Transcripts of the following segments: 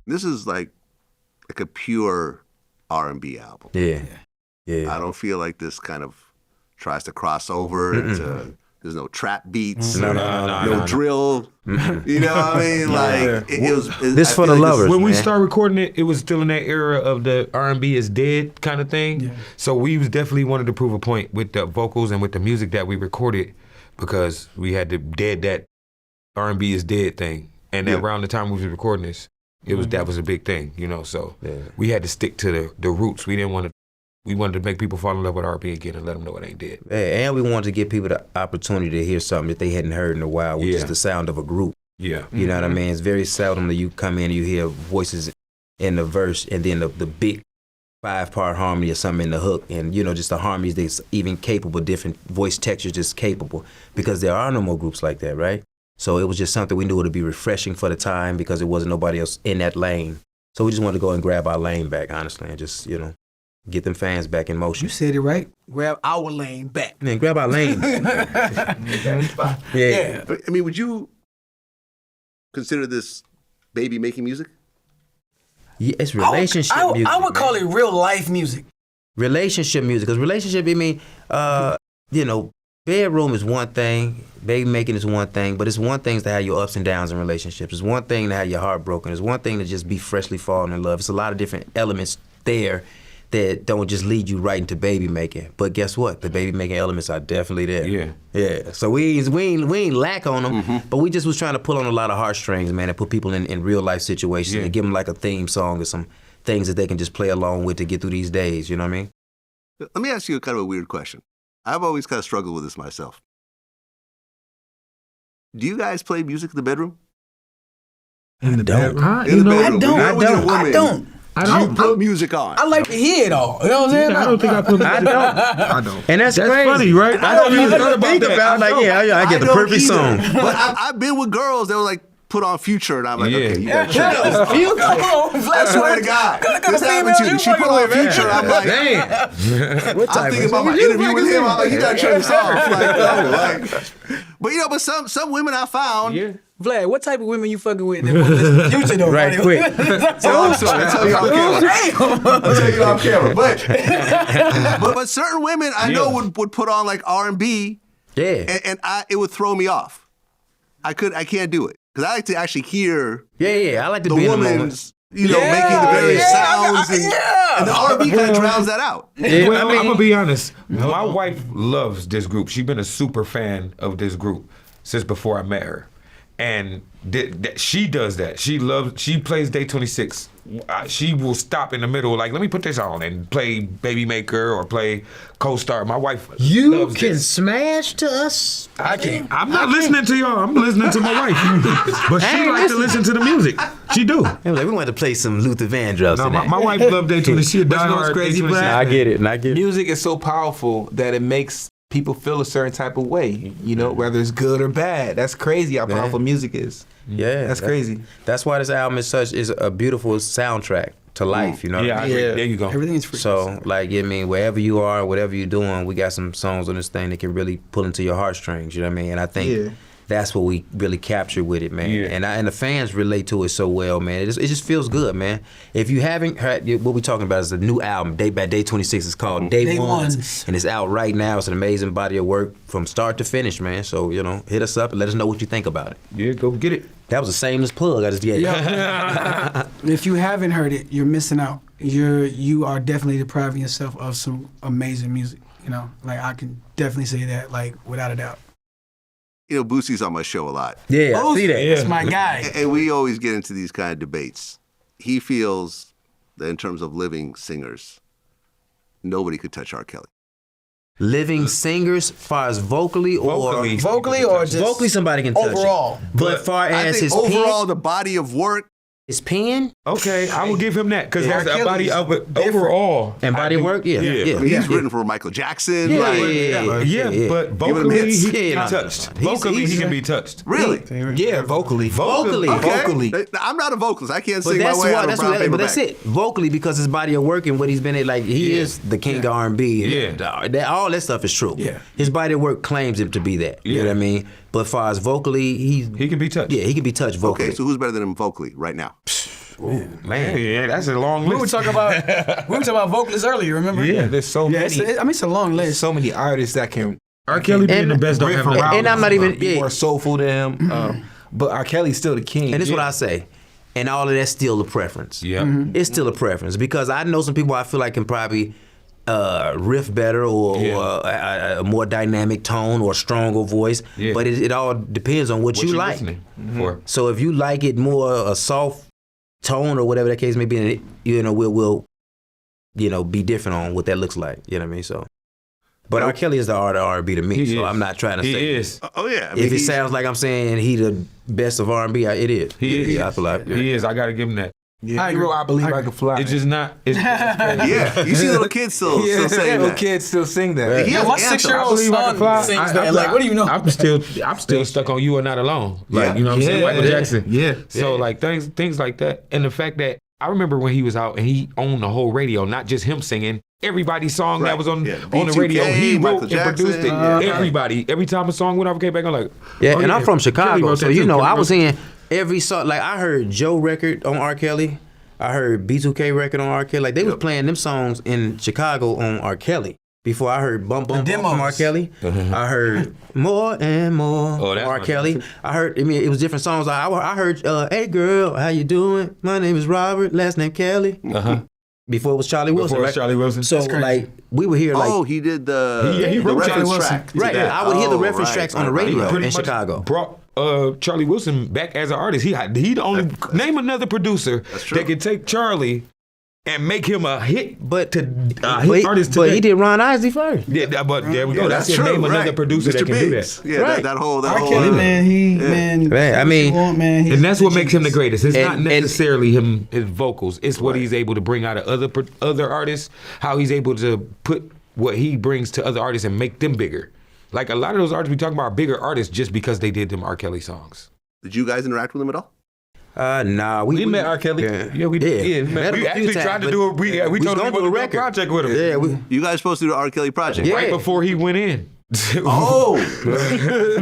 This is like a pure R&B album. Yeah. I don't feel like this kind of tries to cross over into. There's no trap beats, no drill. You know what I mean? Like it was. This for the lovers. When we started recording it, it was still in that era of the R&B is dead kind of thing. Yeah. So we was definitely wanted to prove a point with the vocals and with the music that we recorded, because we had to dead that R&B is dead thing. And around the time we was recording this, that was a big thing, you know. So we had to stick to the roots. We didn't want to. We wanted to make people fall in love with R&B again and let them know it ain't dead. Yeah, and we wanted to give people the opportunity to hear something that they hadn't heard in a while, which is the sound of a group. Yeah. You know what I mean? It's very seldom that you come in and you hear voices in the verse and then the big 5-part harmony or something in the hook, and you know, just the harmonies that's even capable, different voice textures just capable, because there are no more groups like that, right? So it was just something we knew would be refreshing for the time because there wasn't nobody else in that lane. So we just wanted to go and grab our lane back, honestly, and just, you know, get them fans back in motion. You said it right. Grab our lane back. Man, grab our lane. Yeah. I mean, would you consider this baby making music? Yeah, it's relationship music. I would call it real life music. Relationship music, because relationship, I mean, you know, bedroom is one thing, baby making is one thing, but it's one thing to have your ups and downs in relationships. It's one thing to have your heart broken. It's one thing to just be freshly falling in love. It's a lot of different elements there that don't just lead you right into baby making. But guess what? The baby making elements are definitely there. Yeah. So we ain't lack on them, but we just was trying to pull on a lot of heartstrings, man, and put people in real life situations and give them like a theme song or some things that they can just play along with to get through these days, you know what I mean? Let me ask you kind of a weird question. I've always kind of struggled with this myself. Do you guys play music in the bedroom? In the bedroom? I don't. I don't put music on. I like to hear it all. You know what I'm saying? I don't think I put music on. I don't. And that's crazy. Funny, right? I don't even think about like, I get the perfect song. But I've been with girls that were like, put on Future, and I'm like, okay, you gotta chill. I swear to God, this happened to you. She put on Future, and I'm like, damn. I'm thinking about my interview with him. I'm like, you gotta turn this off. Like, no, like, but you know, but some women I found. Yeah. Vlad, what type of women you fucking with that want to listen to Future though? Right, quick. I'm sorry, I'll tell you on camera. I'll tell you on camera. But certain women I know would put on like R&B. Yeah. And it would throw me off. I can't do it. Because I like to actually hear I like to the be in the woman's, making the various sounds. And the R&B kind of drowns that out. Yeah, well, I'm going to be honest. My wife loves this group. She's been a super fan of this group since before I met her. And she does that. She plays Day26. She will stop in the middle, like, let me put this on and play Baby Maker or play Co-Star. My wife loves can this. smash to us. I can't. I'm not listening to y'all. I'm listening to my wife. But she likes to listen to the music. She do. Like, we wanted to play some Luther Vandross. No, my wife loves Day26. She a diehard crazy, Day26. Brad? I get it. Music is so powerful that it makes people feel a certain type of way, you know, whether it's good or bad. That's crazy how powerful music is. Yeah, that's crazy. That's why this album is a beautiful soundtrack to life, you know? Yeah, there you go. Everything's free. So, like, I mean, wherever you are, whatever you're doing, we got some songs on this thing that can really pull into your heartstrings, you know what I mean? And I think that's what we really captured with it, man. Yeah. And the fans relate to it so well, man. It just feels good, man. If you haven't heard, what we're talking about is a new album, Day26. It's called Day Ones. And it's out right now. It's an amazing body of work from start to finish, man. So, you know, hit us up and let us know what you think about it. Yeah, go get it. That was a shameless plug I just gave. If you haven't heard it, you're missing out. You are definitely depriving yourself of some amazing music. You know, like I can definitely say that, like without a doubt. You know, Boosie's on my show a lot. Yeah, I see that. That's my guy. And we always get into these kind of debates. He feels that in terms of living singers, nobody could touch R. Kelly. Living singers, far as vocally or just vocally somebody can touch overall. It. But far as his overall, pen, the body of work. his pen. Okay, I will give him that because there's a body of it overall. And body work, I mean, he's written for Michael Jackson. But vocally he can be Yeah, touched. Vocally he can be touched. Really? Yeah, vocally. Okay. I'm not a vocalist. I can't sing my way out of brown paper But that's bag. it. Vocally, because his body of work and what he's been in, like he is the king of R&B. All that stuff is true. Yeah. His body of work claims him to be that. You know what I mean? But as far as vocally, he can be touched. Yeah, he can be touched vocally. Okay, so who's better than him vocally right now? Man. Yeah, that's a long list. We were talking about vocalists earlier. Remember? Yeah, there's so many. It's a long list. So many artists that can R. Kelly being And- the best don't riff have around. And I'm not even- be yeah. more soulful than him. But R. Kelly's still the king. And this is what I say. And all of that's still a preference. Yeah. It's still a preference because I know some people I feel like can probably riff better or a more dynamic tone or stronger voice. Yeah. But it all depends on what you like. listening for. So if you like it more a soft tone or whatever the case may be, we'll be different on what that looks like. You know what I mean? So, but R. Kelly is the art of R&B to me. He So is. I'm not trying to He say. is. Oh yeah. I mean, If it he's- sounds like I'm saying he the best of R&B, it is. He is. Yeah, I feel like. He is. I gotta give him that. Yeah, I he wrote agree. I Believe I I Can Fly. It's just not. It's crazy. yeah, you see little kids still saying little that. kids still sing that. He Yeah, has my anthems. 6-year-old Believe I Can son Fly. sings that. Like, what do you know? I'm still stuck on You Are Not Alone. Like, Yeah. you know what I'm saying? Michael Jackson. Yeah. So like things like that, and the fact that I remember when he was out and he owned the whole radio, not just him singing. Everybody's song Right. that was on Yeah. on the radio, he Michael wrote and produced it. Jackson. Everybody, every time a song went off, came back, I'm like, Yeah, oh, and I'm from Kelly Chicago, wrote so that you too. know Kelly I was wrote- in every song. Like I heard Joe record on R. Kelly, I heard B2K record on R. Kelly. Like they was playing them songs in Chicago on R. Kelly. Before I heard Bump Bump Bump from R. Kelly, I heard More and More Oh, from that's R. my Kelly. I heard, it was different songs. I heard, Hey Girl, How You Doing? My name is Robert, last name Kelly. Before it was Charlie Wilson. Before it was right? Charlie Wilson. So like we would hear like Oh, he did the he the wrote Charlie reference Wilson. track. to right. that. I would hear the Oh, reference right, tracks on the right, radio right. Pretty in much Chicago. Brought Charlie Wilson back as an artist. He the only name another producer true. that could take Charlie and make him a hit, But hit but, artist but today. he did Ron Isley first. Yeah, but there we go. Yeah, that's it. true, Name another right. producer that Mr. can do Biggs. that. Yeah, Right. that whole R. Kelly, man, Right, I mean- And that's what makes him the greatest. It's not And- necessarily his vocals. It's what he's able to bring out of other artists. How he's able to put what he brings to other artists and make them bigger. Like a lot of those artists we talk about are bigger artists just because they did them R. Kelly songs. Did you guys interact with him at all? Nah, We met R. Kelly. Yeah, we did. Yeah, Met him we a few actually times, tried to but do a. We was told him gonna we do a wanted to do a record. project with him. Yeah, You guys supposed to do the R. Kelly project? Yeah. Right before he went in. Oh,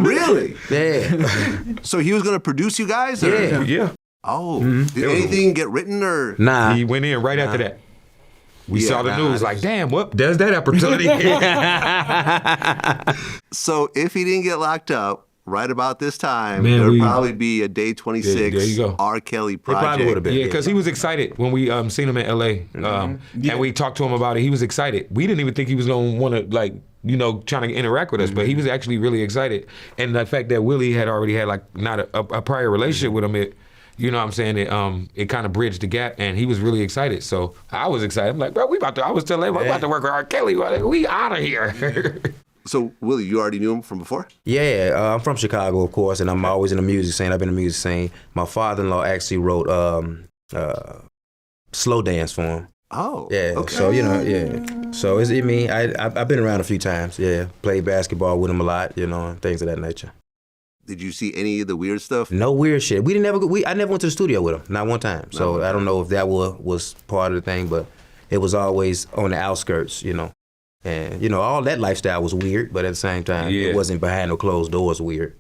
really? yeah. So he was going to produce you guys? Or? Yeah. Yeah. Oh, did anything get written or? Nah. He went in right after that. We Yeah, saw the nah. news like, damn, what? There's that opportunity. So if he didn't get locked up right about this time, Man, there would we- probably be a Day26 There you go. R. Kelly probably project. would've been. Yeah, because he was excited when we seen him in LA, and we talked to him about it. He was excited. We didn't even think he was gonna want to trying to interact with us, but he was actually really excited. And the fact that Willie had already had not a prior relationship with him, you know what I'm saying, it kind of bridged the gap, and he was really excited. So I was excited. I'm like, bro, I was telling him, we about to work with R. Kelly. We out of here. So Willie, you already knew him from before? Yeah, I'm from Chicago, of course, and I'm always in the music scene. I've been in the music scene. My father-in-law actually wrote Slow Dance for him. Oh, Yeah, okay. so so I've been around a few times. Yeah, played basketball with him a lot, and things of that nature. Did you see any of the weird stuff? No weird shit. I never went to the studio with him, not one time. So I don't know if that was part of the thing, but it was always on the outskirts, And all that lifestyle was weird, but at the same time, Yeah. it wasn't behind no closed doors weird,